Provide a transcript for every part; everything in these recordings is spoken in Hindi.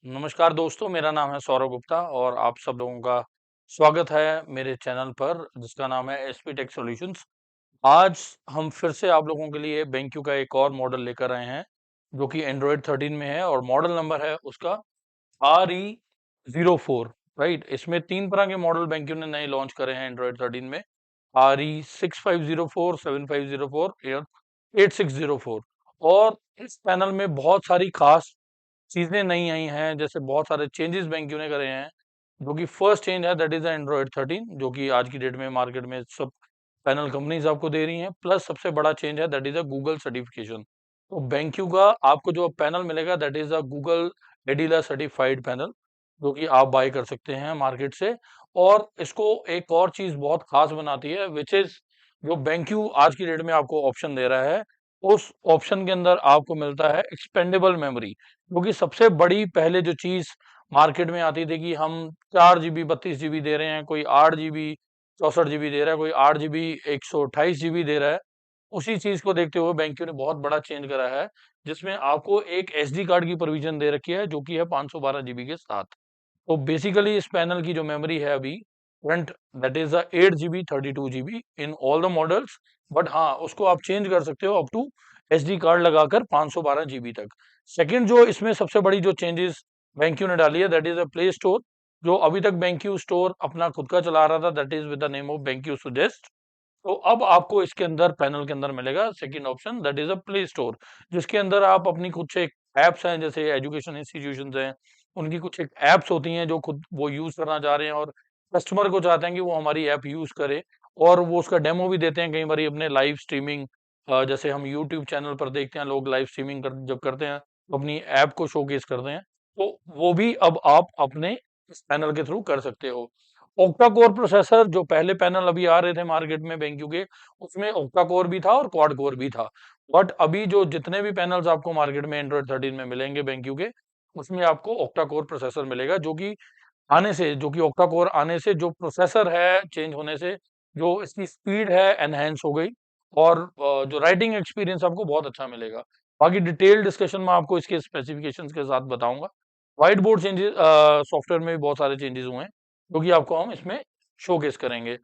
नमस्कार दोस्तों, मेरा नाम है सौरभ गुप्ता और आप सब लोगों का स्वागत है मेरे चैनल पर जिसका नाम है एसपी टेक सॉल्यूशंस। आज हम फिर से आप लोगों के लिए BenQ का एक और मॉडल लेकर आए हैं जो कि एंड्रॉयड 13 में है और मॉडल नंबर है उसका RE04। राइट, इसमें तीन तरह के मॉडल BenQ ने नए लॉन्च करे हैं एंड्रॉयड 13 में। RE6504, 7504 और 8604। और इस पैनल में बहुत सारी खास चीजें नई आई हैं, जैसे बहुत सारे चेंजेस BenQ ने करे हैं। जो कि फर्स्ट चेंज है दैट इज एंड्रॉयड 13, जो कि आज की डेट में मार्केट में सब पैनल कंपनीज आपको दे रही हैं। प्लस सबसे बड़ा चेंज है that is a Google certification. तो BenQ का आपको जो पैनल मिलेगा दैट इज अ गूगल एडिला सर्टिफाइड पैनल, जो कि आप बाय कर सकते हैं मार्केट से। और इसको एक और चीज बहुत खास बनाती है विच इज जो BenQ आज की डेट में आपको ऑप्शन दे रहा है, उस ऑप्शन के अंदर आपको मिलता है एक्सपेंडेबल मेमोरी। क्योंकि सबसे बड़ी पहले जो चीज मार्केट में आती थी कि हम 4 GB 32 GB दे रहे हैं, कोई 8 GB 64 GB दे रहा है, कोई 8 GB 128 GB दे रहा है। उसी चीज को देखते हुए BenQ ने बहुत बड़ा चेंज करा है, जिसमें आपको एक SD कार्ड की प्रोविजन दे रखी है जो कि है 512 GB के साथ। तो बेसिकली इस पैनल की जो मेमोरी है अभी current that is 8 GB 32 GB in all the models. But हाँ, उसको आप चेंज कर सकते हो अप टू SD कार्ड लगाकर 512 GB तक। सेकंड जो इसमें सबसे बड़ी जो चेंजेस BenQ ने डाली है that is a play store. जो अभी तक BenQ स्टोर अपना खुद का चला रहा था that is with the name of BenQ suggest. तो अब आपको इसके अंदर पैनल के अंदर मिलेगा second option that is a play store, जिसके अंदर आप अपनी कुछ एक एप्स हैं, जैसे एजुकेशन इंस्टीट्यूशंस हैं, उनकी कुछ एक एप्स होती हैं जो खुद वो यूज करना चाह रहे हैं और कस्टमर को चाहते हैं कि वो हमारी ऐप यूज करे। और वो उसका डेमो भी देते हैं कई बार अपने लाइव स्ट्रीमिंग। जैसे हम यूट्यूब चैनल पर देखते हैं लोग लाइव स्ट्रीमिंग जब करते हैं तो अपनी ऐप को शोकेस करते हैं। तो वो भी अब आप अपने इस पैनल के थ्रू कर सकते हो। ऑक्टा कोर प्रोसेसर, जो पहले पैनल अभी आ रहे थे मार्केट में BenQ के, उसमें ऑक्टा कोर भी था और क्वाड कोर भी था। बट अभी जो जितने भी पैनल्स आपको मार्केट में एंड्रॉयड 13 में मिलेंगे BenQ के, उसमें आपको ऑक्टा कोर प्रोसेसर मिलेगा। जो कि ऑक्टा कोर आने से जो प्रोसेसर है चेंज होने से जो इसकी स्पीड है एनहेंस हो गई। और जो राइटिंग एक्सपीरियंस आपको बहुत अच्छा मिलेगा। बाकी डिटेल डिस्कशन में आपको इसके स्पेसिफिकेशंस के साथ बताऊंगा। व्हाइट बोर्ड चेंजेस सॉफ्टवेयर में भी बहुत सारे चेंजेस हुए हैं जो कि आपको हम इसमें शोकेस करेंगे।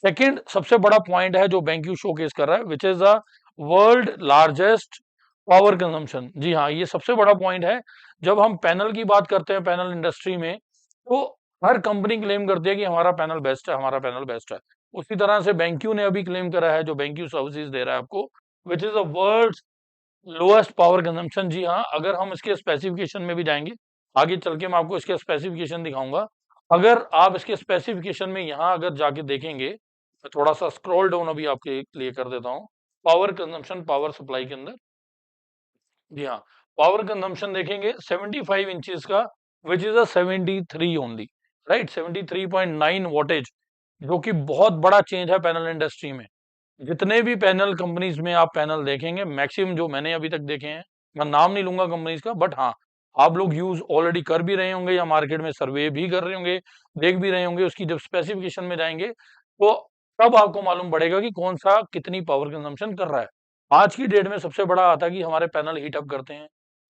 सेकंड सबसे बड़ा पॉइंट है जो BenQ शोकेस कर रहा है which is the world largest power consumption. जी हाँ, ये सबसे बड़ा पॉइंट है। जब हम पैनल की बात करते हैं पैनल इंडस्ट्री में, तो हर कंपनी क्लेम करती है कि हमारा पैनल बेस्ट है, हमारा पैनल बेस्ट है। उसी तरह से BenQ ने अभी क्लेम करा है, जो BenQ सर्विसेज दे रहा है आपको, which is the world lowest power consumption. जी हाँ, अगर हम इसके स्पेसिफिकेशन में भी जाएंगे, आगे चल के मैं आपको इसके स्पेसिफिकेशन दिखाऊंगा। अगर आप इसके स्पेसिफिकेशन में यहाँ अगर जाके देखेंगे, मैं थोड़ा सा स्क्रॉल डाउन अभी आपके लिए कर देता हूँ। पावर कंजम्पशन पावर सप्लाई के अंदर, जी हाँ, पावर कंजम्पशन देखेंगे 75 इंचेस का, which is a 73 only. Right, 73.9 voltage, जो कि बहुत बड़ा चेंज है पैनल इंडस्ट्री में। जितने भी पैनल कंपनीज में आप पैनल देखेंगे, मैक्सिमम जो मैंने अभी तक देखे हैं, मैं नाम नहीं लूंगा कंपनीज का, बट हाँ, आप लोग यूज ऑलरेडी कर भी रहे होंगे या मार्केट में सर्वे भी कर रहे होंगे, देख भी रहे होंगे। उसकी जब स्पेसिफिकेशन में जाएंगे तो तब आपको मालूम पड़ेगा कि कौन सा कितनी पावर कंजम्पशन कर रहा है। आज की डेट में सबसे बड़ा आता है कि हमारे पैनल हीट अप करते हैं।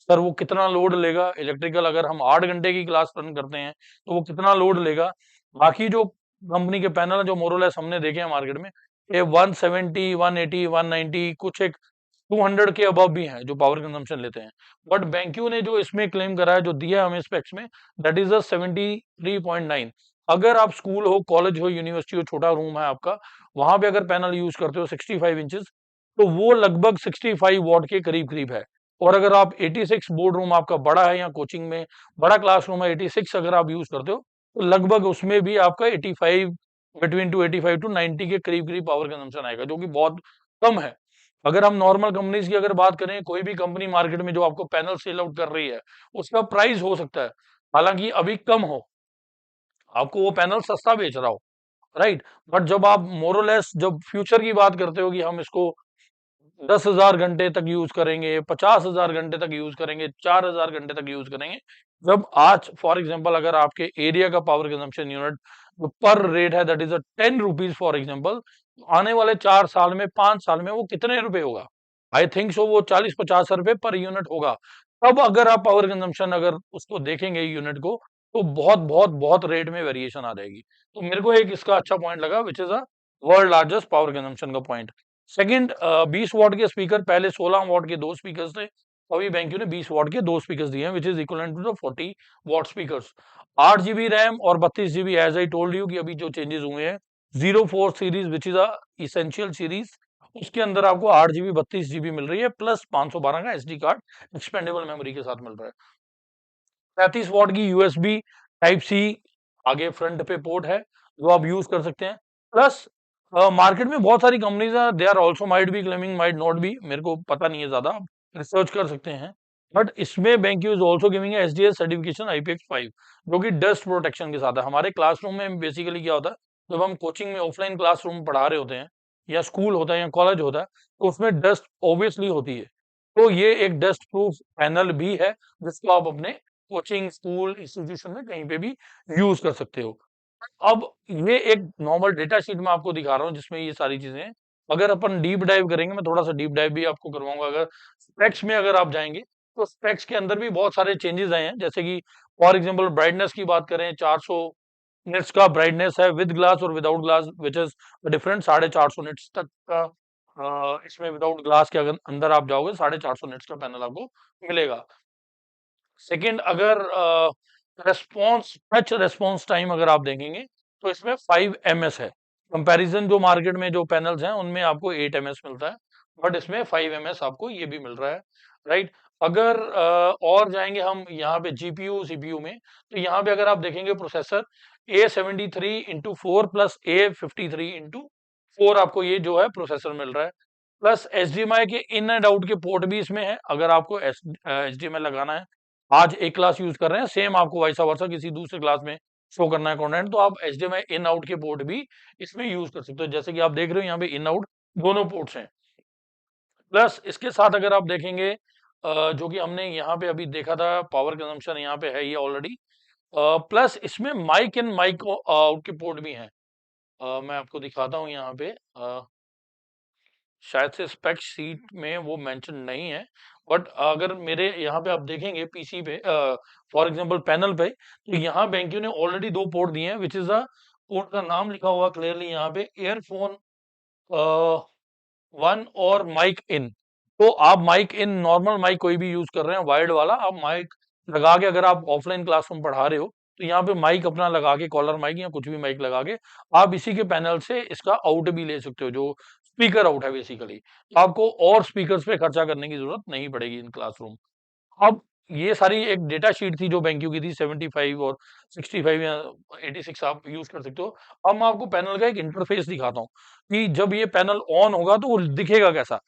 सर वो कितना लोड लेगा इलेक्ट्रिकल, अगर हम 8 घंटे की क्लास रन करते हैं तो वो कितना लोड लेगा। बाकी जो कंपनी के पैनल जो मोरलेस हमने देखे हैं मार्केट में, ये 170 180 190 कुछ एक 200 के अबव भी हैं जो पावर कंजम्पशन लेते हैं। बट BenQ ने जो इसमें क्लेम करा है, जो दिया है हमें स्पेक्स में, दैट इज अ 73.9। अगर आप स्कूल हो, कॉलेज हो, यूनिवर्सिटी हो, छोटा रूम है आपका, वहां पे अगर पैनल यूज करते हो 65 इंचेस, तो वो लगभग 65 वॉट के करीब करीब है। और अगर आप 86 बोर्ड रूम आपका बड़ा है या कोचिंग में बड़ा क्लासरूम है, 86 अगर आप यूज करते हो, तो लगभग उसमें भी आपका 85 बिटवीन टू 85 टू 90 के करीब करीब पावर कंजम्पशन आएगा, जो कि बहुत कम है। अगर हम नॉर्मल कंपनीज की अगर बात करें, कोई भी कंपनी मार्केट में जो आपको पैनल सेल आउट कर रही है, उसका प्राइस हो सकता है हालांकि अभी कम हो, आपको वो पैनल सस्ता बेच रहा हो। राइट, बट जब आप मोरलेस जब फ्यूचर की बात करते हो कि हम इसको 10,000 घंटे तक यूज करेंगे, 50,000 घंटे तक यूज करेंगे, 4,000 घंटे तक यूज करेंगे, जब आज फॉर एग्जाम्पल अगर आपके एरिया का पावर कंजम्पशन यूनिट पर रेट है that is 10 rupees for example, आने वाले 4 साल में 5 साल में वो कितने रुपए होगा? आई थिंक सो वो 40-50 रुपए पर यूनिट होगा। अब अगर आप पावर कंजम्पशन अगर उसको देखेंगे यूनिट को, तो बहुत बहुत बहुत रेट में वेरिएशन आ जाएगी। तो मेरे को एक इसका अच्छा पॉइंट लगा, विच is a world largest power consumption का पॉइंट। सेकंड, 20 वॉट के स्पीकर, पहले 16 वॉट के दो स्पीकर थे, अभी बेंक्यू ने 20 वॉट के दो स्पीकर दिए हैं, which is equivalent to the 40 watt speakers. 8 GB RAM और 32 GB, as I told you कि अभी जो चेंजेस हुए हैं, 04 series which is a essential series, उसके अंदर आपको 8 GB 32 GB मिल रही है, प्लस 512 का SD कार्ड एक्सपेंडेबल मेमोरी के साथ मिल रहा है। 35 वॉट की यूएसबी टाइप सी आगे फ्रंट पे पोर्ट है, जो आप यूज कर सकते हैं। प्लस मार्केट में बहुत सारी कंपनीज है, they are also might be claiming, might not be, मेरे को पता नहीं है ज्यादा, आप रिसर्च कर सकते हैं। बट इसमें BenQ is also giving SDS certification IPX5, जो कि डस्ट प्रोटेक्शन के साथ है। हमारे क्लासरूम में बेसिकली क्या होता है, जब हम कोचिंग में ऑफलाइन क्लासरूम पढ़ा रहे होते हैं, या स्कूल होता है या कॉलेज होता है, तो उसमें डस्ट ऑब्वियसली होती है। तो ये एक डस्ट प्रूफ पैनल भी है, जिसको आप अपने कोचिंग, स्कूल, इंस्टीट्यूशन में कहीं पे भी यूज कर सकते हो। अब ये एक नॉर्मल डेटा शीट में आपको दिखा रहा हूँ, जिसमें ये सारी चीजें हैं। अगर अपन डीप डाइव करेंगे, मैं थोड़ा सा डीप डाइव भी आपको करवाऊंगा। अगर स्पेक्स में अगर आप जाएंगे, तो स्पेक्स के अंदर भी बहुत सारे चेंजेस आए हैं। जैसे कि फॉर एग्जांपल ब्राइटनेस की बात करें, 400 निट्स का ब्राइटनेस है विद ग्लास और without glass, which is different. 450 nits तक का इसमें विदाउट ग्लास के अगर अंदर आप जाओगे, 450 निट्स का पैनल आपको मिलेगा। सेकंड, अगर रेस्पॉन्स, टच रेस्पॉन्स टाइम अगर आप देखेंगे, तो इसमें 5 ms है। कंपैरिजन जो मार्केट में जो पैनल्स हैं, उनमें आपको 8 ms मिलता है, बट इसमें 5 ms आपको ये भी मिल रहा है, राइट। अगर और जाएंगे हम यहाँ पे जीपीयू सीपीयू में, तो यहाँ पे अगर आप देखेंगे प्रोसेसर A73x4 प्लस A53x4 आपको ये जो है प्रोसेसर मिल रहा है। प्लस HDMI के इन एंड आउट के पोर्ट भी इसमें है। अगर आपको HDMI लगाना है, आज एक क्लास यूज कर रहे हैं, सेम आपको वैसा वर्षा किसी दूसरे क्लास में शो करना है कंटेंट, तो आप HDMI इन आउट के पोर्ट भी इसमें यूज कर सकते हो। जैसे कि आप देख रहे हो यहाँ पे इन आउट दोनों पोर्ट्स हैं। प्लस इसके साथ अगर आप देखेंगे, जो कि हमने यहाँ पे अभी देखा था, पावर कंजम्पशन यहाँ पे है ये ऑलरेडी। प्लस इसमें माइक इन माइक आउट के पोर्ट भी हैं। मैं आपको दिखाता हूँ यहाँ पे, शायद से स्पेक शीट में वो मेंशन नहीं है, बट अगर मेरे यहाँ पे आप देखेंगे पीसी पे, फॉर एग्जांपल पैनल पे, तो यहाँ BenQ ने ऑलरेडी दो पोर्ट दिए हैं, विच इज अ पोर्ट का नाम लिखा हुआ क्लियरली यहाँ पे, एयरफोन 1 और माइक इन। तो आप माइक इन, नॉर्मल माइक कोई भी यूज कर रहे हैं वायर्ड वाला, आप माइक लगा के, अगर आप ऑफलाइन क्लासरूम पढ़ा रहे हो, तो यहाँ पे माइक अपना लगा के, कॉलर माइक या कुछ भी माइक लगा के, आप इसी के पैनल से इसका आउट भी ले सकते हो, जो स्पीकर आउट है बेसिकली। तो आपको और स्पीकर्स पे खर्चा करने की जरूरत नहीं पड़ेगी इन क्लासरूम। अब ये सारी एक डेटा शीट थी जो BenQ की थी, 75 और 65 या 86 आप यूज कर सकते हो। अब मैं आपको पैनल का एक इंटरफेस दिखाता हूँ, कि जब ये पैनल ऑन होगा तो वो दिखेगा कैसा।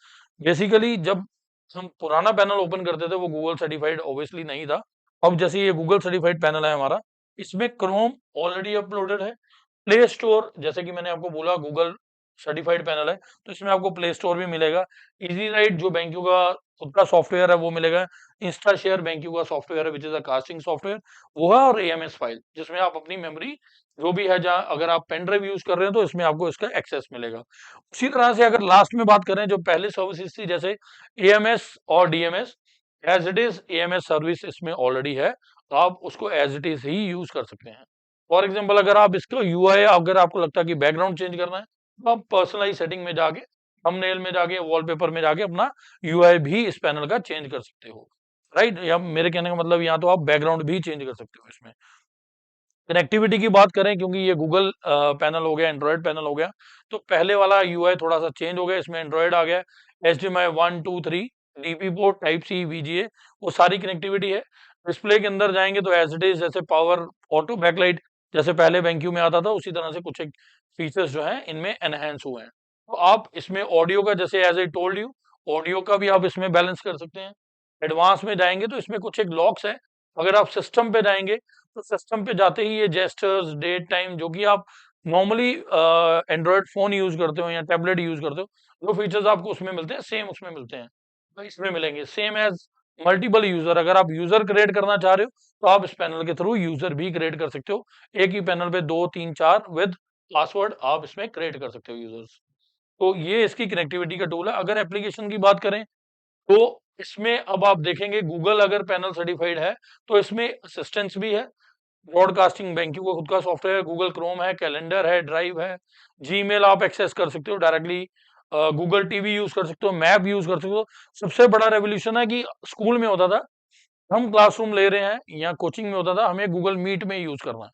बेसिकली जब हम पुराना पैनल ओपन करते थे, वो गूगल सर्टिफाइड ऑब्वियसली नहीं था। अब जैसे ये गूगल सर्टिफाइड पैनल है हमारा, इसमें क्रोम ऑलरेडी अपलोडेड है। प्ले स्टोर, जैसे कि मैंने आपको बोला, गूगल सर्टिफाइड पैनल है, तो इसमें आपको प्ले स्टोर भी मिलेगा। इजी राइट जो BenQ का खुद का सॉफ्टवेयर है वो मिलेगा। इंस्टा शेयर BenQ का सॉफ्टवेयर है, which is a casting software, वो है। और AMS फाइल, जिसमें आप अपनी मेमोरी जो भी है, जहाँ अगर आप पेन ड्राइव यूज कर रहे हैं, तो इसमें आपको इसका एक्सेस मिलेगा। उसी तरह से अगर लास्ट में बात करें, जो पहले सर्विसेज थी, जैसे AMS और DMS, as it is AMS service इसमें ऑलरेडी है, तो आप उसको एज इट इज ही यूज कर सकते हैं। फॉर एग्जाम्पल, अगर आप इसका UI, अगर आपको लगता है कि बैकग्राउंड चेंज करना है, तो आप पर्सनलाइज सेटिंग में जाके, थंबनेल में जाके, वॉलपेपर में जाके अपना UI भी इस पैनल का चेंज कर सकते हो, राइट। या मेरे कहने का मतलब, यहाँ तो आप बैकग्राउंड भी चेंज कर सकते हो इसमें। कनेक्टिविटी की बात करें, क्योंकि ये गूगल पैनल हो गया, एंड्रॉयड पैनल हो गया, तो पहले वाला UI थोड़ा सा चेंज हो गया, इसमें एंड्रॉयड आ गया, HDMI 1 2 3, DP port, type C, VGA, वो सारी कनेक्टिविटी है। डिस्प्ले के अंदर जाएंगे तो एज इट इज, जैसे पावर ऑटो बैकलाइट जैसे पहले BenQ में आता था, उसी तरह से कुछ एक फीचर्स जो हैं इनमें एनहेंस हुए हैं। तो आप इसमें ऑडियो का, जैसे as I told you, audio का भी आप इसमें बैलेंस कर सकते हैं। एडवांस में जाएंगे तो इसमें कुछ एक लॉक्स है। अगर आप सिस्टम पे जाएंगे, तो सिस्टम पे जाते ही ये जेस्टर्स, डेट, टाइम, जो कि आप नॉर्मली एंड्रॉयड फोन यूज करते हो या टैबलेट यूज करते हो, जो फीचर्स आपको उसमें मिलते हैं, सेम उसमें मिलते हैं, तो इसमें मिलेंगे। सेम एज मल्टीपल यूजर, अगर आप यूजर क्रिएट करना चाह रहे हो, तो आप इस पैनल के थ्रू यूजर भी क्रिएट कर सकते हो। एक ही पैनल पे 2 3 4 विद पासवर्ड आप इसमें क्रिएट कर सकते हो यूजर्स। तो ये इसकी कनेक्टिविटी का टूल है। अगर एप्लीकेशन की बात करें, तो इसमें अब आप देखेंगे गूगल अगर पैनल सर्टिफाइड है तो इसमें असिस्टेंस भी है, ब्रॉडकास्टिंग बैंकिंग का खुद का सॉफ्टवेयर है, गूगल क्रोम है, कैलेंडर है, ड्राइव है, जीमेल आप एक्सेस कर सकते हो डायरेक्टली, गूगल टीवी यूज कर सकते हो, मैप यूज कर सकते हो। सबसे बड़ा रेवोल्यूशन है कि स्कूल में होता था, हम क्लासरूम ले रहे हैं या कोचिंग में होता था, हमें गूगल मीट में यूज करना है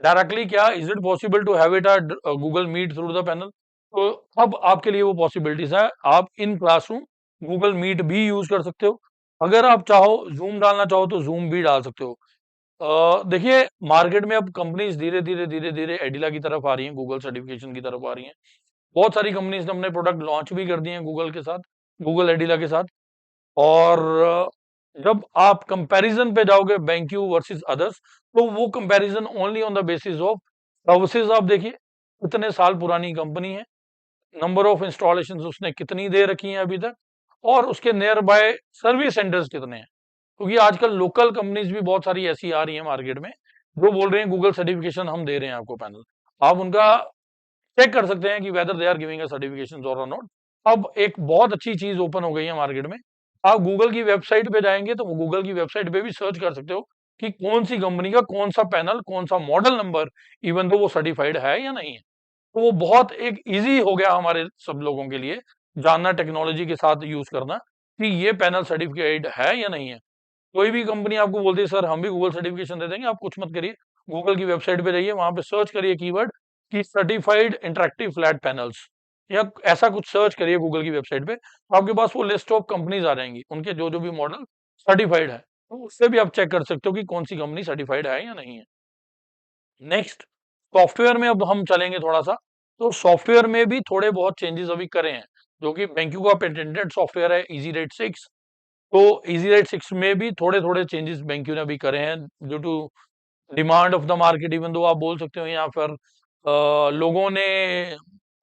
डायरेक्टली। क्या is it possible to have it Google Meet through the panel? तो अब आपके लिए वो पॉसिबिलिटीज है, आप इन क्लासरूम गूगल मीट भी यूज कर सकते हो। अगर आप चाहो जूम डालना चाहो तो जूम भी डाल सकते हो। देखिए मार्केट में अब कंपनीज धीरे धीरे एडिला की तरफ आ रही हैं, गूगल सर्टिफिकेशन की तरफ आ रही हैं। बहुत सारी कंपनीज ने अपने प्रोडक्ट लॉन्च भी कर दिए हैं गूगल के साथ, गूगल एडिला के साथ। और जब आप कंपैरिजन पे जाओगे बैंक्यू वर्सेस अदर्स, तो वो comparison only on the basis of services. आप देखिए कितने साल पुरानी कंपनी है, नंबर ऑफ इंस्टॉलेशन उसने कितनी दे रखी हैं अभी तक, और उसके नियर बाय सर्विस सेंटर्स कितने हैं। क्योंकि आजकल लोकल कंपनीज भी बहुत सारी ऐसी आ रही हैं मार्केट में, जो बोल रहे हैं गूगल सर्टिफिकेशन हम दे रहे हैं आपको पैनल। आप उनका चेक कर सकते हैं कि whether they are giving a certification और नॉट। अब एक बहुत अच्छी चीज ओपन हो गई है मार्केट में, आप गूगल की वेबसाइट पे जाएंगे तो गूगल की वेबसाइट पे भी सर्च कर सकते हो कि कौन सी कंपनी का कौन सा पैनल, कौन सा मॉडल नंबर, इवन तो वो सर्टिफाइड है या नहीं है। तो वो बहुत एक इजी हो गया हमारे सब लोगों के लिए जानना, टेक्नोलॉजी के साथ यूज करना, कि ये पैनल सर्टिफाइड है या नहीं है। कोई भी कंपनी आपको बोलती है सर हम भी गूगल सर्टिफिकेशन दे देंगे, आप कुछ मत करिए, गूगल की वेबसाइट पे जाइए, वहां पे सर्च करिए कीवर्ड कि सर्टिफाइड इंटरेक्टिव फ्लैट पैनल्स, या ऐसा कुछ सर्च करिए गूगल की वेबसाइट पे, तो आपके पास वो लिस्ट ऑफ कंपनीज आ जाएंगी, उनके जो जो भी मॉडल सर्टिफाइड है, तो उससे भी आप चेक कर सकते हो कि कौन सी कंपनी सर्टिफाइड है या नहीं है। नेक्स्ट, सॉफ्टवेयर में अब हम चलेंगे थोड़ा सा। तो सॉफ्टवेयर में भी थोड़े बहुत चेंजेस अभी करे हैं, जो कि बैंकिंग का पेटेंटेड सॉफ्टवेयर है इजी रेट 6। तो इजी रेट 6 में भी थोड़े थोड़े चेंजेस बैंकिंग ने अभी करे हैं, due to demand of the market, even though आप बोल सकते हो, या फिर लोगों ने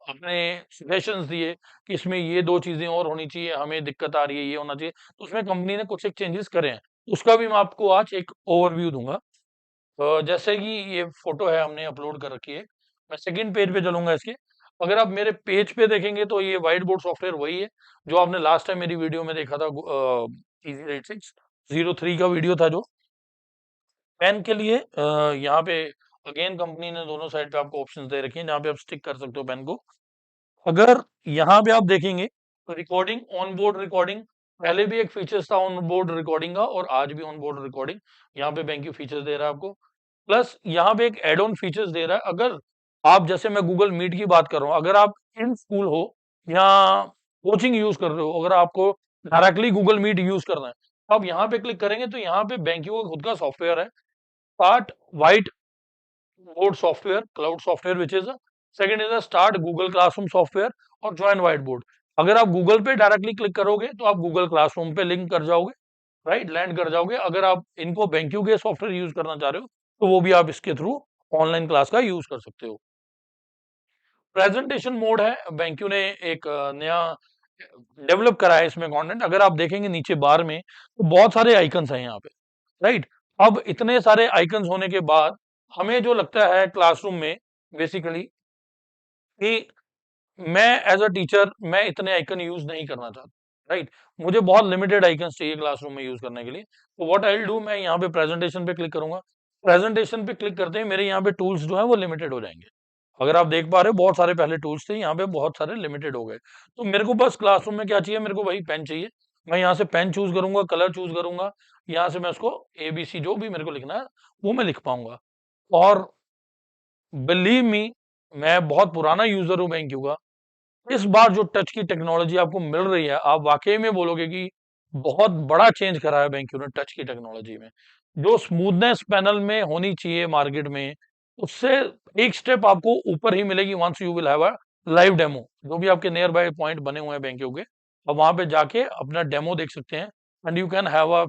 अपने सजेशंस दिए कि इसमें ये दो चीजें और होनी चाहिए, हमें दिक्कत आ रही है, ये होना चाहिए, तो उसमें कंपनी ने कुछ एक चेंजेस करे हैं। उसका भी मैं आपको आज एक ओवरव्यू दूंगा। जैसे कि ये फोटो है हमने अपलोड कर रखी है, मैं सेकंड पेज पे चलूंगा इसके। अगर आप मेरे पेज पे देखेंगे तो ये व्हाइट बोर्ड सॉफ्टवेयर वही है जो आपने लास्ट टाइम मेरी वीडियो में देखा था, इजी रेट 603 का वीडियो था। जो पेन के लिए यहाँ पे अगेन कंपनी ने दोनों साइड पे आपको ऑप्शंस दे रखे हैं, जहाँ पे आप स्टिक कर सकते हो पेन को। अगर यहाँ पे आप देखेंगे तो रिकॉर्डिंग, ऑन बोर्ड रिकॉर्डिंग, पहले भी एक फीचर्स था ऑन बोर्ड रिकॉर्डिंग का, और आज भी ऑन बोर्ड रिकॉर्डिंग यहाँ पे बैंक फीचर्स दे रहा है आपको। प्लस यहाँ पे एक एड ऑन फीचर्स दे रहा है। अगर आप, जैसे मैं गूगल मीट की बात कर रहा हूँ, अगर आप इन स्कूल हो या कोचिंग यूज कर रहे हो, अगर आपको डायरेक्टली गूगल मीट यूज करना है, तो आप यहाँ पे क्लिक करेंगे तो यहाँ पे बैंकिंग का खुद का सॉफ्टवेयर है, start white board software, cloud software which is, second is start Google classroom software, और ज्वाइन व्हाइट बोर्ड। अगर आप गूगल पे डायरेक्टली क्लिक करोगे तो आप गूगल क्लासरूम पे लिंक कर जाओगे, राइट, लैंड कर जाओगे। अगर आप इनको बैंक्यू के सॉफ्टवेयर यूज करना चाह रहे हो तो वो भी आप इसके थ्रू ऑनलाइन क्लास का यूज कर सकते हो। प्रेजेंटेशन मोड है, बैंक्यू ने एक नया डेवलप करा है इसमें कंटेंट। अगर आप देखेंगे नीचे बार में तो बहुत सारे आइकन्स हैं यहाँ पे, राइट। अब इतने सारे आइकन्स होने के बाद हमें जो लगता है क्लासरूम में बेसिकली कि मैं एज अ टीचर मैं इतने आइकन यूज नहीं करना चाहता, राइट। मुझे बहुत लिमिटेड आइकन्स चाहिए क्लासरूम में यूज करने के लिए। तो व्हाट आई विल डू, मैं यहाँ पे प्रेजेंटेशन पे क्लिक करूंगा। प्रेजेंटेशन पे क्लिक करते ही मेरे यहाँ पे टूल्स जो है वो लिमिटेड हो जाएंगे। अगर आप देख पा रहे हो बहुत सारे पहले टूल्स थे, यहाँ पे बहुत सारे लिमिटेड हो गए। तो मेरे को बस क्लासरूम में क्या चाहिए, मेरे को वही पेन चाहिए। मैं यहाँ से पेन चूज करूंगा, कलर चूज करूंगा, यहाँ से मैं उसको ABC जो भी मेरे को लिखना है वो मैं लिख पाऊंगा। और बिलीव मी, मैं बहुत पुराना यूजर हूँ बैंक्यू का। इस बार जो टच की टेक्नोलॉजी आपको मिल रही है, आप वाकई में बोलोगे कि बहुत बड़ा चेंज करा है बैंक्यू ने टच की टेक्नोलॉजी में। जो स्मूथनेस पैनल में होनी चाहिए मार्केट में, उससे एक स्टेप आपको ऊपर ही मिलेगी once you will have a live demo. जो भी आपके नियर बाय पॉइंट बने हुए हैं बैंक्यू के, अब वहां पे जाके अपना डेमो देख सकते हैं, and you can have a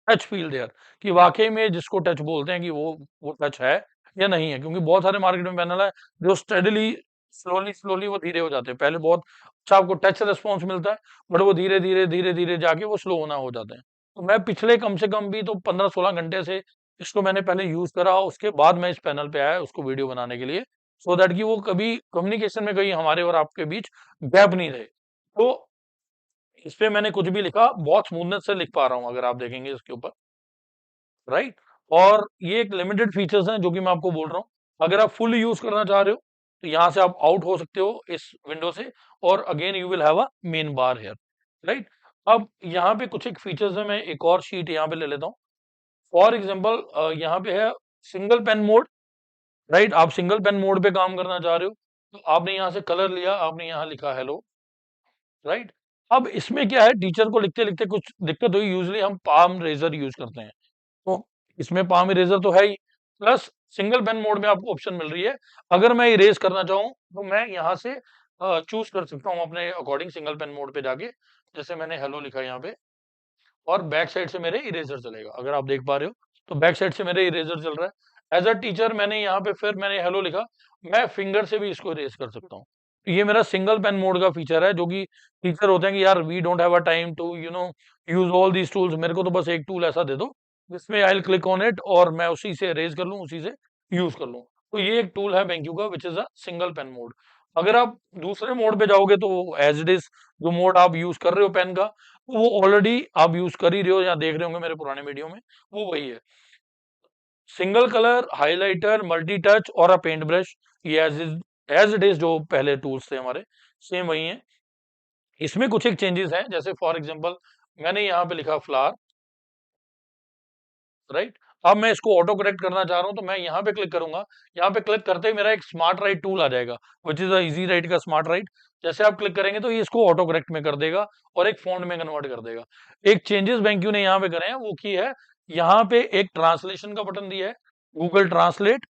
touch feel there, कि वाकई में जिसको टच बोलते हैं कि वो टच है या नहीं है। क्योंकि बहुत सारे मार्केट में पैनल है जो स्टेडली स्लोली स्लोली वो धीरे हो जाते हैं। पहले बहुत अच्छा आपको टच रिस्पॉन्स मिलता है, बट वो धीरे धीरे जाके वो स्लो होना हो जाते हैं। तो मैं पिछले कम से कम भी तो 15-16 घंटे से इसको मैंने पहले यूज करा, उसके बाद मैं इस पैनल पे आया उसको वीडियो बनाने के लिए, सो दैट कि वो कभी कम्युनिकेशन में कहीं हमारे और आपके बीच गैप नहीं रहे। तो इस पे मैंने कुछ भी लिखा बहुत स्मूथनेस से लिख पा रहा हूँ, अगर आप देखेंगे इसके ऊपर, राइट। और ये एक लिमिटेड फीचर्स हैं जो कि मैं आपको बोल रहा हूँ। अगर आप फुल यूज करना चाह रहे हो तो यहाँ से आप आउट हो सकते हो इस विंडो से, और again you will have a main bar here, right. अब यहाँ पे कुछ एक फीचर्स है, मैं एक और शीट यहाँ पे ले लेता हूँ। फॉर एग्जाम्पल यहाँ पे है सिंगल पेन मोड, राइट। आप सिंगल पेन मोड पे काम करना चाह रहे हो तो आपने यहाँ से कलर लिया, आपने यहाँ लिखा हेलो, राइट। अब इसमें क्या है, टीचर को लिखते लिखते कुछ दिक्कत हुई, यूजली हम पाम रेजर यूज करते हैं, तो इसमें पाम इरेजर तो है ही, प्लस सिंगल पेन मोड में आपको ऑप्शन मिल रही है। अगर मैं इरेज करना चाहूँ तो मैं यहाँ से चूज कर सकता हूँ अपने अकॉर्डिंग, सिंगल पेन मोड पे जाके, जैसे मैंने हेलो लिखा यहाँ पे, और बैक साइड से मेरे इरेजर चलेगा, अगर आप देख पा रहे हो तो बैक साइड से मेरे इरेजर चल रहा है। एज अ टीचर मैंने यहाँ पे, फिर मैंने हेलो लिखा, मैं फिंगर से भी इसको इरेज कर सकता हूँ। तो ये मेरा सिंगल पेन मोड का फीचर है, जो कि टीचर होते हैं कि यार we don't have a time to use all these tools, मेरे को तो बस एक टूल ऐसा दे दो जिसमें I will click on it और मैं उसी से इरेज कर लूँ, उसी से यूज कर लूँ। तो ये एक टूल है बेंक्यू का, which is a single pen mode. अगर आप दूसरे मोड पे जाओगे तो एज इट इज, जो मोड आप यूज कर रहे हो पेन का, वो ऑलरेडी आप यूज कर ही रहे हो या देख रहे होंगे मेरे पुराने वीडियो में, वो वही है। Single colour, highlighter, multi touch और अ पेंट ब्रश, ये एज इट इज जो पहले टूल्स थे हमारे, सेम वही है। इसमें कुछ एक चेंजेस हैं, जैसे फॉर एग्जांपल मैंने यहाँ पे लिखा फ्लावर, राइट। अब मैं इसको ऑटो करेक्ट करना चाह रहा हूँ तो मैं यहाँ पे क्लिक करूंगा, यहाँ पे क्लिक करते ही मेरा एक स्मार्ट राइट टूल आ जाएगा, विच इज इजी राइट का स्मार्ट राइट। जैसे आप क्लिक करेंगे तो ये इसको ऑटो करेक्ट में कर देगा और एक फॉन्ट में कन्वर्ट कर देगा। एक चेंजेस बेंक्यू ने यहाँ पे करे हैं, वो की है, यहाँ पे एक ट्रांसलेशन का बटन दिया है, गूगल ट्रांसलेट।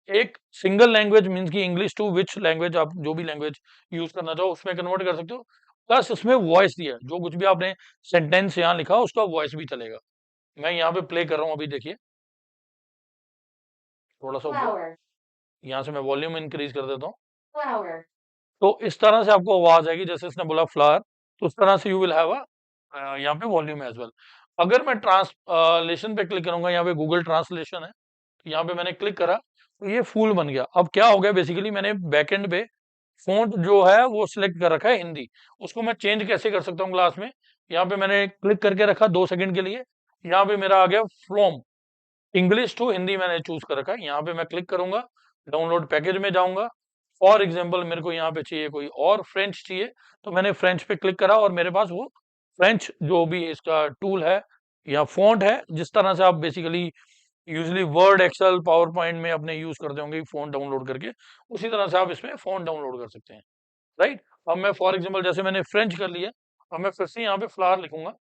एक सिंगल लैंग्वेज मीन्स की इंग्लिश टू विच लैंग्वेज, आप जो भी लैंग्वेज यूज करना चाहो उसमें कन्वर्ट कर सकते हो। प्लस इसमें वॉइस दिया है, जो कुछ भी आपने सेंटेंस यहाँ लिखा उसका वॉइस भी चलेगा। मैं यहाँ पे प्ले कर रहा हूँ, अभी देखिए थोड़ा सा ऊपर, यहाँ से मैं वॉल्यूम इंक्रीज कर देता हूँ, तो इस तरह से आपको आवाज आएगी, जैसे इसने बोला फ्लावर, तो उस तरह से यू विल हैव अ यहाँ पे वॉल्यूम एज वेल। अगर मैं ट्रांसलेशन पे क्लिक करूंगा, यहाँ पे गूगल ट्रांसलेशन है, तो यहाँ पे मैंने क्लिक करा तो ये फुल बन गया। अब क्या हो गया, बेसिकली मैंने बैकएंड पे फ़ॉन्ट जो है वो सिलेक्ट कर रखा है हिंदी, उसको मैं चेंज कैसे कर सकता हूँ क्लास में। यहाँ पे मैंने क्लिक करके रखा 2 सेकंड के लिए, यहाँ पे मेरा आ गया फ्रॉम इंग्लिश टू हिंदी, मैंने चूज कर रखा है। यहाँ पे मैं क्लिक करूंगा, डाउनलोड पैकेज में जाऊंगा, फॉर एग्जाम्पल मेरे को यहाँ पे चाहिए कोई और फ्रेंच चाहिए, तो मैंने फ्रेंच पे क्लिक करा और मेरे पास वो फ्रेंच जो भी इसका टूल है या फॉन्ट है, जिस तरह से आप basically usually Word, Excel, power point में अपने यूज करते होंगे फोन डाउनलोड करके, उसी तरह से आप इसमें फोन डाउनलोड कर सकते हैं, राइट। अब मैं फॉर एग्जाम्पल जैसे मैंने फ्रेंच कर लिया, अब मैं फिर से यहाँ पे फ्लावर लिखूंगा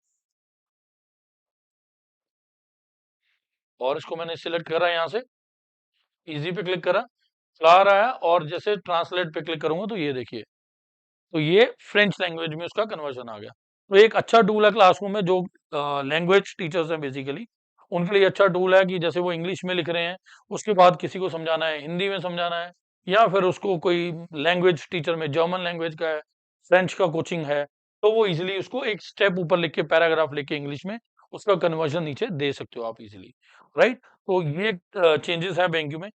और इसको मैंने सिलेक्ट करा, यहाँ से इजी पे क्लिक करा, फ्लावर आया, और जैसे ट्रांसलेट पे क्लिक करूंगा तो ये देखिए, तो ये फ्रेंच लैंग्वेज में उसका कन्वर्जन आ गया। तो एक अच्छा टूल है क्लासरूम में, जो लैंग्वेज टीचर्स हैं बेसिकली, उनके लिए अच्छा टूल है कि जैसे वो इंग्लिश में लिख रहे हैं, उसके बाद किसी को समझाना है, हिंदी में समझाना है, या फिर उसको कोई लैंग्वेज टीचर में जर्मन लैंग्वेज का है, फ्रेंच का कोचिंग है, तो वो इजिली उसको एक स्टेप ऊपर लिख के, पैराग्राफ लिख के इंग्लिश में उसका कन्वर्जन नीचे दे सकते हो आप इजिली, राइट। तो ये चेंजेस है बेंक्यू में।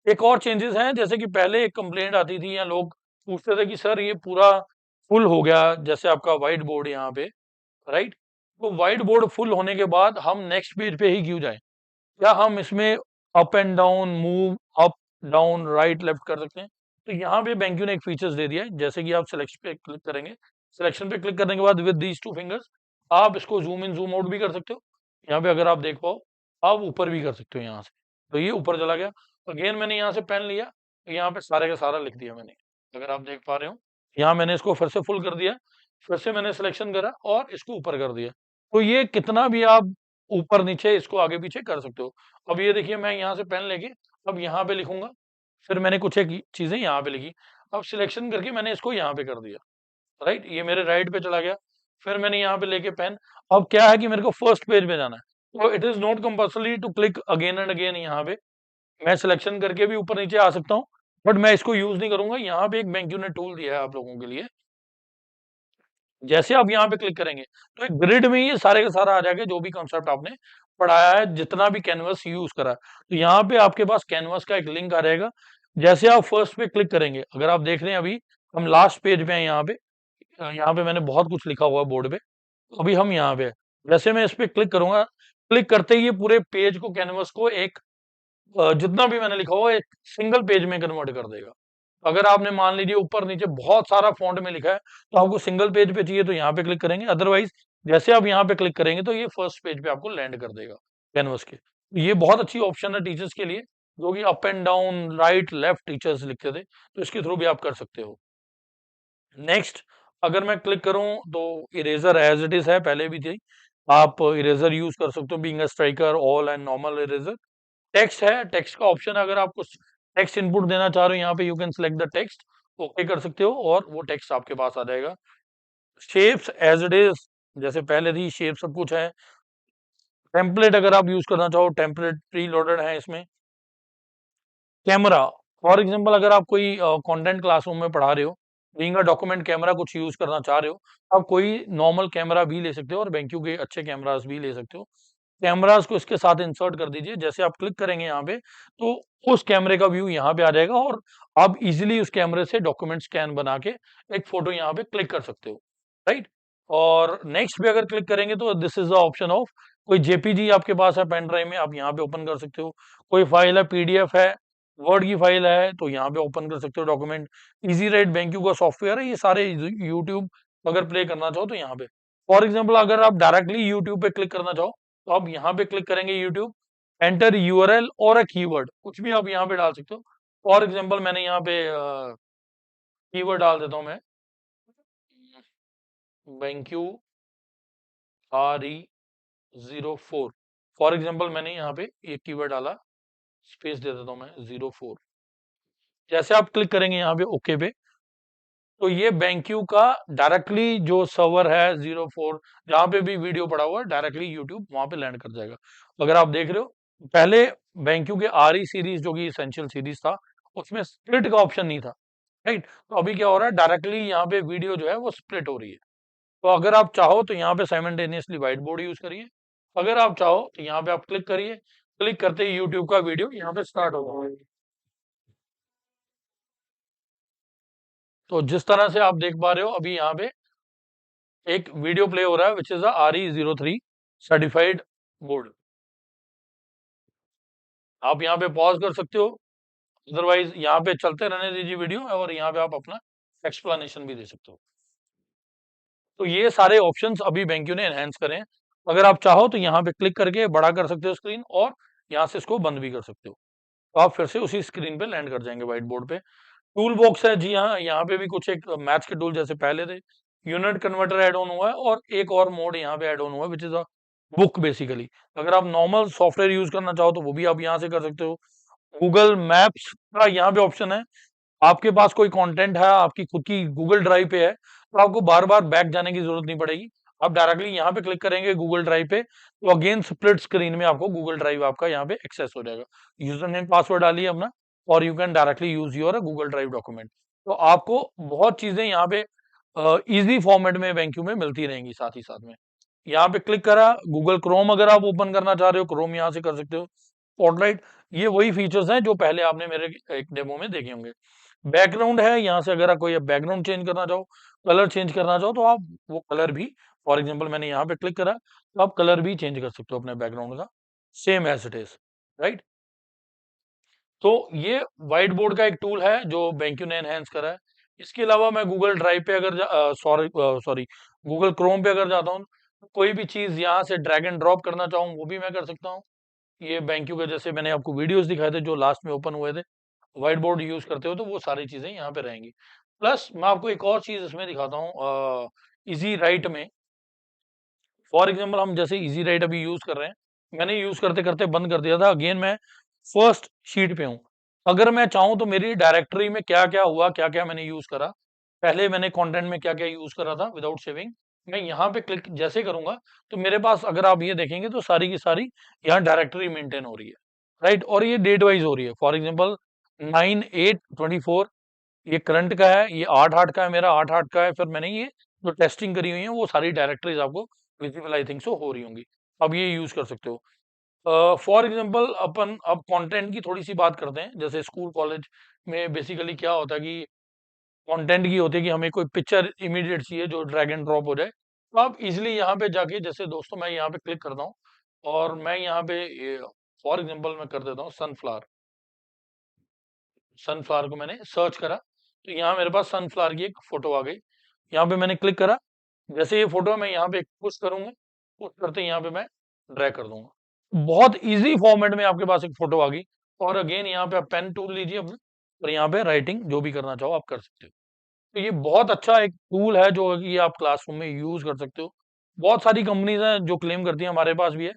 एक और चेंजेस हैं, जैसे कि पहले एक कंप्लेंट आती थी या लोग पूछते थे कि सर ये पूरा फुल हो गया, जैसे आपका व्हाइट बोर्ड यहाँ पे, राइट। तो व्हाइट बोर्ड फुल होने के बाद हम नेक्स्ट पेज पे ही क्यों जाएं, क्या हम इसमें up and down, move up down, right left कर सकते हैं। तो यहाँ पे बेंक्यू ने एक फीचर्स दे दिया है, जैसे कि आप सिलेक्शन पे क्लिक करेंगे, सिलेक्शन पे क्लिक करने के बाद विद दीज 2 फिंगर्स आप इसको जूम इन जूम आउट भी कर सकते हो। यहाँ पे अगर आप देख पाओ, आप ऊपर भी कर सकते हो यहाँ से, तो ये ऊपर चला गया। अगेन मैंने यहाँ से पेन लिया, यहाँ पे सारे का सारा लिख दिया मैंने, अगर आप देख पा रहे हो, यहाँ मैंने इसको फिर से फुल कर दिया, फिर से मैंने सिलेक्शन करा और इसको ऊपर कर दिया। तो ये कितना भी आप ऊपर नीचे इसको आगे पीछे कर सकते हो। अब ये देखिए, मैं यहाँ से पेन लेके अब यहाँ पे लिखूंगा, फिर मैंने कुछ एक चीजें यहाँ पे लिखी, अब सिलेक्शन करके मैंने इसको यहाँ पे कर दिया, राइट, ये मेरे राइट पे चला गया। फिर मैंने यहाँ पे लेके पेन, अब क्या है कि मेरे को फर्स्ट पेज पे जाना है, तो it is not compulsory to click again and again. यहाँ पे मैं सिलेक्शन करके भी ऊपर नीचे आ सकता हूँ, बट मैं इसको यूज नहीं करूंगा। यहाँ पे एक बेंक्यू ने टूल दिया है आप लोगों के लिए, जैसे आप यहाँ पे क्लिक करेंगे तो एक ग्रिड में ये सारे का सारा आ जाएगा, जो भी कंसेप्ट आपने पढ़ाया है, जितना भी कैनवस यूज करा है। तो यहाँ पे आपके पास कैनवस का एक लिंक आ जाएगा, जैसे आप फर्स्ट पे क्लिक करेंगे, अगर आप देख रहे हैं अभी हम लास्ट पेज पे हैं, यहाँ पे मैंने बहुत कुछ लिखा हुआ है बोर्ड पे, अभी हम यहाँ पे, जैसे मैं इस पे क्लिक करूंगा, क्लिक करते ही ये पूरे पेज को, कैनवस को एक जितना भी मैंने लिखा हुआ एक सिंगल पेज में कन्वर्ट कर देगा। अगर आपने मान लीजिए ऊपर नीचे बहुत सारा फॉन्ट में लिखा है तो आपको सिंगल पेज पे चाहिए तो यहाँ पे क्लिक करेंगे, अदरवाइज जैसे आप यहाँ पे क्लिक करेंगे तो ये फर्स्ट पेज पे आपको लैंड कर देगा कैनवस के। ये बहुत अच्छी ऑप्शन है टीचर्स के लिए, जो कि up and down right left teachers लिखते थे, तो इसके थ्रू भी आप कर सकते हो। नेक्स्ट, अगर मैं क्लिक करूं तो इरेजर एज इट इज है, पहले भी थी, आप इरेजर यूज कर सकते हो, being a striker, all and normal eraser. Text है, टेक्स्ट का ऑप्शन है, अगर आप कुछ टेक्स्ट इनपुट देना चाह रहे हो यहाँ पे you can select the text, okay कर सकते हो और वो टेक्स्ट आपके पास आ जाएगा। शेप्स एज इट इज, जैसे पहले थी शेप सब कुछ है। टेम्पलेट अगर आप यूज करना चाहो, टेम्पलेट प्री लोडेड है इसमें। कैमरा, फॉर एग्जांपल अगर आप कोई कंटेंट क्लासरूम में पढ़ा रहे हो, बीइंग अ डॉक्यूमेंट कैमरा कुछ यूज करना चाह रहे हो, आप कोई नॉर्मल कैमरा भी ले सकते हो और BenQ के अच्छे कैमरास भी ले सकते हो। कैमरास को इसके साथ इंसर्ट कर दीजिए, जैसे आप क्लिक करेंगे यहाँ पे तो उस कैमरे का व्यू यहाँ पे आ जाएगा और आप इजीली उस कैमरे से डॉक्यूमेंट स्कैन बना के एक फोटो यहाँ पे क्लिक कर सकते हो, राइट। और नेक्स्ट पे अगर क्लिक करेंगे तो this is the option of, कोई जेपीजी आपके पास है पेन ड्राइव में, आप यहाँ पे ओपन कर सकते हो। कोई फाइल है, पीडीएफ है, वर्ड की फाइल है, तो यहाँ पे ओपन कर सकते हो डॉक्यूमेंट। इजी राइट BenQ का सॉफ्टवेयर है, ये सारे यूट्यूब अगर प्ले करना चाहो तो यहाँ पे। फॉर एग्जाम्पल अगर आप डायरेक्टली यूट्यूब पे क्लिक करना चाहो तो आप यहाँ पे क्लिक करेंगे यूट्यूब, एंटर यूआरएल और अ कीवर्ड, कुछ भी आप यहाँ पे डाल सकते हो। फॉर एग्जाम्पल मैंने यहाँ पे कीवर्ड डाल देता हूँ मैं, BenQ RE04। फॉर एग्जाम्पल मैंने यहाँ पे एक कीवर्ड डाला, स्पेस दे देता हूँ मैं 04। जैसे आप क्लिक करेंगे यहाँ पे ओके पे, तो ये BenQ का डायरेक्टली जो सर्वर है 04, जहां पे भी वीडियो पड़ा हुआ है डायरेक्टली यूट्यूब वहां पे लैंड कर जाएगा। अगर आप देख रहे हो, पहले BenQ के RE सीरीज जो कि इसेंशियल सीरीज था, उसमें स्प्लिट का ऑप्शन नहीं था, राइट। तो अभी क्या हो रहा है, डायरेक्टली यहाँ पे वीडियो जो है वो स्प्लिट हो रही है। तो अगर आप चाहो तो यहाँ पे साइमल्टेनियसली व्हाइट बोर्ड यूज करिए, अगर आप चाहो तो यहाँ पे आप क्लिक करिए, क्लिक करते ही यूट्यूब का वीडियो यहाँ पे स्टार्ट होगा। तो जिस तरह से आप देख पा रहे हो अभी यहाँ पे एक वीडियो प्ले हो रहा है, which is RE03 certified board. आप यहाँ पे पॉज कर सकते हो, अदरवाइज यहाँ पे चलते रहने दीजिए वीडियो, और यहाँ पे आप अपना एक्सप्लेनेशन भी दे सकते हो। तो ये सारे ऑप्शंस अभी BenQ ने एनहेंस करे हैं। अगर आप चाहो तो यहाँ पे क्लिक करके बड़ा कर सकते हो स्क्रीन, और यहाँ से इसको बंद भी कर सकते हो, तो आप फिर से उसी स्क्रीन पे लैंड कर जाएंगे व्हाइट बोर्ड पे। टूल बॉक्स है, जी हाँ, यहाँ पे भी कुछ एक मैथ्स के टूल जैसे पहले थे, यूनिट कन्वर्टर ऐड ऑन हुआ है, और एक और मोड यहाँ पे ऐड ऑन हुआ है which is a book basically. अगर आप नॉर्मल सॉफ्टवेयर यूज करना चाहो तो वो भी आप यहाँ से कर सकते हो। गूगल मैप्स का यहाँ पे ऑप्शन है, आपके पास कोई कंटेंट है, आपकी खुद की गूगल ड्राइव पे है, तो आपको बार बार बैक जाने की जरूरत नहीं पड़ेगी। आप डायरेक्टली यहाँ पे क्लिक करेंगे गूगल ड्राइव पे, तो अगेन स्प्लिट स्क्रीन में आपको गूगल ड्राइव आपका यहाँ पे एक्सेस हो जाएगा। यूजर नेम पासवर्ड डालिए अपना, और you can directly use your Google drive document. तो आपको बहुत चीजें यहाँ पे इजी फॉर्मेट में BenQ में मिलती रहेंगी साथ ही साथ में। यहाँ पे क्लिक करा, गूगल क्रोम अगर आप ओपन करना चाह रहे हो, क्रोम यहाँ से कर सकते हो। स्पॉटलाइट, ये वही फीचर्स हैं जो पहले आपने मेरे एक डेमो में देखे होंगे। बैकग्राउंड है, यहाँ से अगर आप कोई बैकग्राउंड चेंज करना चाहो, कलर चेंज करना चाहो, तो आप वो कलर भी, फॉर एग्जांपल मैंने यहाँ पे क्लिक करा तो आप कलर भी चेंज कर सकते हो अपने बैकग्राउंड का, same as it is, right. तो ये व्हाइट बोर्ड का एक टूल है जो BenQ ने एनहेंस करा है। इसके अलावा मैं गूगल ड्राइव पे अगर सॉरी गूगल क्रोम पे अगर जाता हूँ, तो कोई भी चीज यहाँ से ड्रैग एंड ड्रॉप करना चाहूँ वो भी मैं कर सकता हूँ। ये BenQ के जैसे मैंने आपको वीडियोस दिखाए थे जो लास्ट में ओपन हुए थे, व्हाइट बोर्ड यूज करते हो तो वो सारी चीजें यहाँ पे रहेंगी। प्लस मैं आपको एक और चीज इसमें दिखाता हूँ, इजी राइट में। फॉर एग्जाम्पल हम जैसे इजी राइट अभी यूज कर रहे हैं, मैंने यूज करते करते बंद कर दिया था, अगेन मैं फर्स्ट शीट पे हूँ। अगर मैं चाहूँ तो मेरी डायरेक्टरी में क्या क्या हुआ, क्या क्या मैंने यूज करा, पहले मैंने कंटेंट में क्या क्या यूज करा था विदाउट सेविंग, मैं यहाँ पे क्लिक जैसे करूंगा तो मेरे पास, अगर आप ये देखेंगे तो सारी की सारी यहाँ डायरेक्टरी मेंटेन हो रही है, राइट। और ये डेट वाइज हो रही है, फॉर एग्जाम्पल 9/8/24 ये करंट का है, ये 8/8 का है, मेरा 8/8 का है, फिर मैंने ये जो टेस्टिंग करी हुई है वो सारी डायरेक्टरीज आपको विजिबल आई थिंक सो हो रही होंगी। अब ये यूज कर सकते हो। फॉर एग्जांपल अपन अब कंटेंट की थोड़ी सी बात करते हैं, जैसे स्कूल कॉलेज में बेसिकली क्या होता है कि कंटेंट की होती है कि हमें कोई पिक्चर इमीडिएट चाहिए जो ड्रैग एंड ड्रॉप हो जाए, तो आप इज़िली यहाँ पे जाके जैसे दोस्तों मैं यहाँ पे क्लिक करता हूँ और मैं यहाँ पे फॉर एग्ज़ाम्पल मैं कर देता हूँ सनफ्लावर। सनफ्लावर को मैंने सर्च करा, तो यहाँ मेरे पास सनफ्लावर की एक फ़ोटो आ गई। यहाँ पे मैंने क्लिक करा, जैसे ये फ़ोटो मैं यहाँ पे पुश करूँगा, पुश करते ही यहाँ पे मैं ड्रैग कर दूँगा। बहुत ईज़ी फॉर्मेट में आपके पास एक फ़ोटो आ गई और अगेन यहाँ पे आप पेन टूल लीजिए अपना और यहाँ पे राइटिंग जो भी करना चाहो आप कर सकते हो। तो ये बहुत अच्छा एक टूल है जो कि आप क्लासरूम में यूज़ कर सकते हो। बहुत सारी कंपनीज़ हैं जो क्लेम करती हैं, हमारे पास भी है।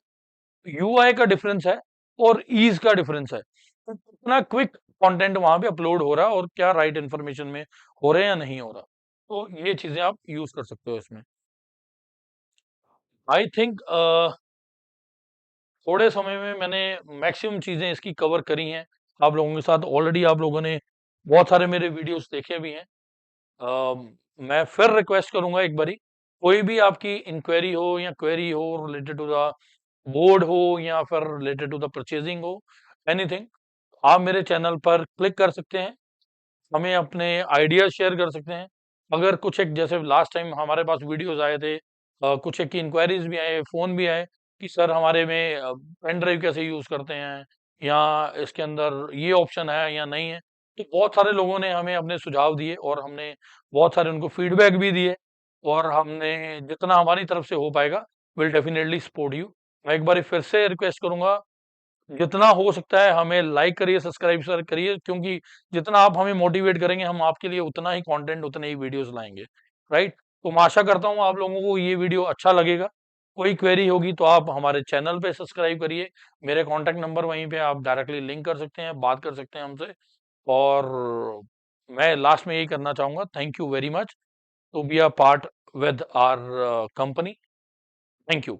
यूआई का डिफरेंस है और ईज़ का डिफरेंस है। तो कितना क्विक कंटेंट वहाँ पे अपलोड हो रहा है और क्या राइट इन्फॉर्मेशन में हो रहा है या नहीं हो रहा। तो ये चीज़ें आप यूज़ कर सकते हो इसमें। आई थिंक थोड़े समय में मैंने मैक्सिमम चीज़ें इसकी कवर करी हैं। आप लोगों के साथ ऑलरेडी आप लोगों ने बहुत सारे मेरे वीडियोज़ देखे भी हैं। मैं फिर रिक्वेस्ट करूँगा एक बारी, कोई भी आपकी इंक्वायरी हो या क्वेरी हो रिलेटेड टू द बोर्ड हो या फिर रिलेटेड टू द परचेज़िंग हो, एनीथिंग, आप मेरे चैनल पर क्लिक कर सकते हैं। हमें अपने आइडियाज़ शेयर कर सकते हैं। अगर कुछ एक जैसे लास्ट टाइम हमारे पास वीडियोज़ आए थे, कुछ एक की इंक्वायरीज़ भी आए, फ़ोन भी आए कि सर हमारे में पेन ड्राइव कैसे यूज़ करते हैं या इसके अंदर ये ऑप्शन है या नहीं है। तो बहुत सारे लोगों ने हमें अपने सुझाव दिए और हमने बहुत सारे उनको फीडबैक भी दिए और हमने जितना हमारी तरफ से हो पाएगा, विल डेफिनिटली सपोर्ट यू। मैं एक बारी फिर से रिक्वेस्ट करूँगा, जितना हो सकता है हमें लाइक करिए, सब्सक्राइब सर करिए, क्योंकि जितना आप हमें मोटिवेट करेंगे हम आपके लिए उतना ही कंटेंट, उतने ही वीडियोस लाएँगे, राइट? तो मैं आशा करता हूँ आप लोगों को ये वीडियो अच्छा लगेगा। कोई क्वेरी होगी तो आप हमारे चैनल पे सब्सक्राइब करिए। मेरे कॉन्टैक्ट नंबर वहीं पे आप डायरेक्टली लिंक कर सकते हैं, बात कर सकते हैं हमसे। और मैं लास्ट में यही करना चाहूँगा, thank you very much to be a part with our company. Thank you.